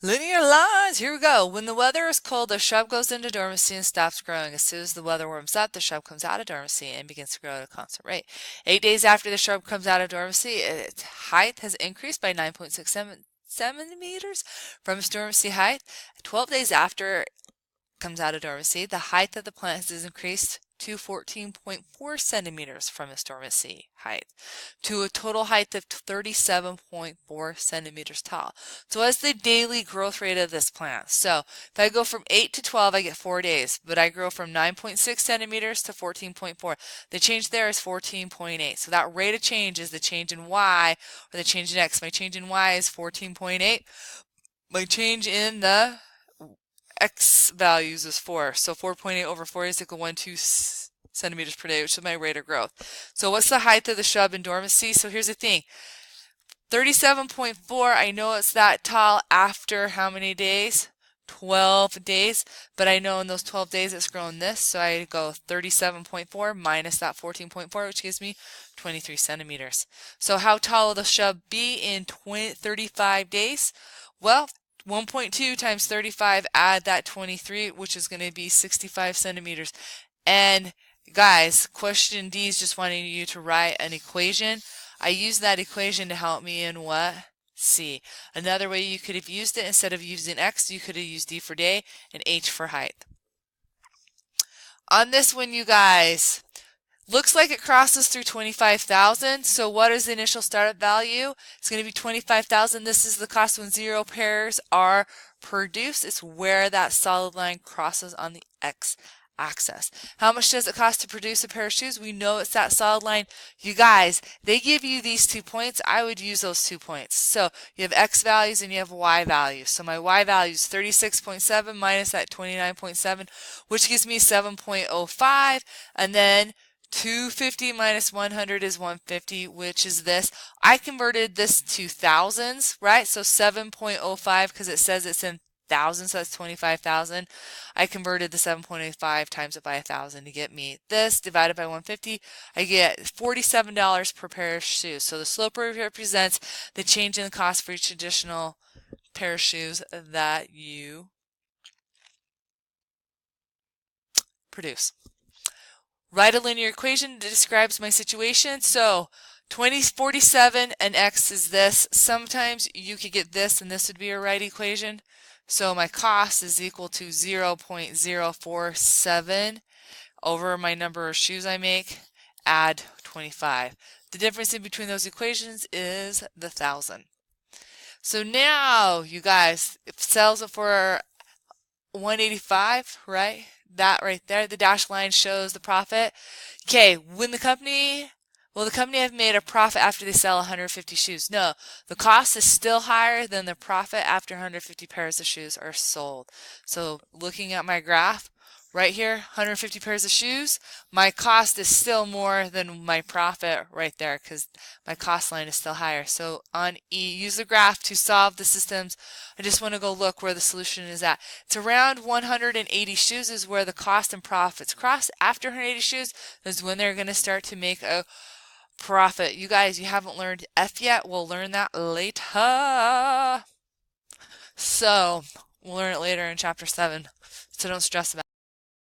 Linear lines, here we go. When the weather is cold, the shrub goes into dormancy and stops growing. As soon as the weather warms up, the shrub comes out of dormancy and begins to grow at a constant rate. 8 days after the shrub comes out of dormancy, its height has increased by 9.67 centimeters from its dormancy height. 12 days after comes out of dormancy, the height of the plant has increased to 14.4 centimeters from its dormancy height to a total height of 37.4 centimeters tall. So what's the daily growth rate of this plant? So if I go from 8 to 12, I get 4 days, but I grow from 9.6 centimeters to 14.4. The change there is 14.8. So that rate of change is the change in Y or the change in X. My change in Y is 14.8. My change in the X values is 4. So 4.8 over 4 is equal to 1.2 centimeters per day, which is my rate of growth. So what's the height of the shrub in dormancy? So here's the thing. 37.4, I know it's that tall after how many days? 12 days, but I know in those 12 days it's grown this, so I go 37.4 minus that 14.4, which gives me 23 centimeters. So how tall will the shrub be in 35 days? Well, 1.2 times 35, add that 23, which is going to be 65 centimeters. And guys, question D is just wanting you to write an equation. I use that equation to help me in what? C. Another way you could have used it, instead of using X, you could have used D for day and H for height. On this one, you guys, looks like it crosses through 25,000. So what is the initial startup value? It's going to be 25,000. This is the cost when 0 pairs are produced. It's where that solid line crosses on the x-axis. How much does it cost to produce a pair of shoes? We know it's that solid line. You guys, they give you these 2 points. I would use those 2 points. So you have x values and you have y values. So my y value is 36.7 minus that 29.7, which gives me 7.05. And then 250 minus 100 is 150, which is this. I converted this to thousands, right? So 7.05, because it says it's in thousands, so that's 25,000. I converted the 7.05 times it by 1,000 to get me this, divided by 150. I get $47 per pair of shoes. So the slope represents the change in the cost for each additional pair of shoes that you produce. Write a linear equation that describes my situation. So 2047 and x is this. Sometimes you could get this and this would be a right equation. So my cost is equal to 0.047 over my number of shoes I make, add 25. The difference in between those equations is the 1,000. So now, you guys, if it sells it for 185, right? That right there, the dashed line shows the profit. Okay, when the company have made a profit after they sell 150 shoes. No, the cost is still higher than the profit after 150 pairs of shoes are sold. So looking at my graph, right here, 150 pairs of shoes, my cost is still more than my profit right there because my cost line is still higher. So on E, use the graph to solve the systems. I just want to go look where the solution is at. It's around 180 shoes is where the cost and profits cross. After 180 shoes is when they're going to start to make a profit. You guys, you haven't learned F yet. We'll learn that later. So we'll learn it later in chapter 7. So don't stress about it.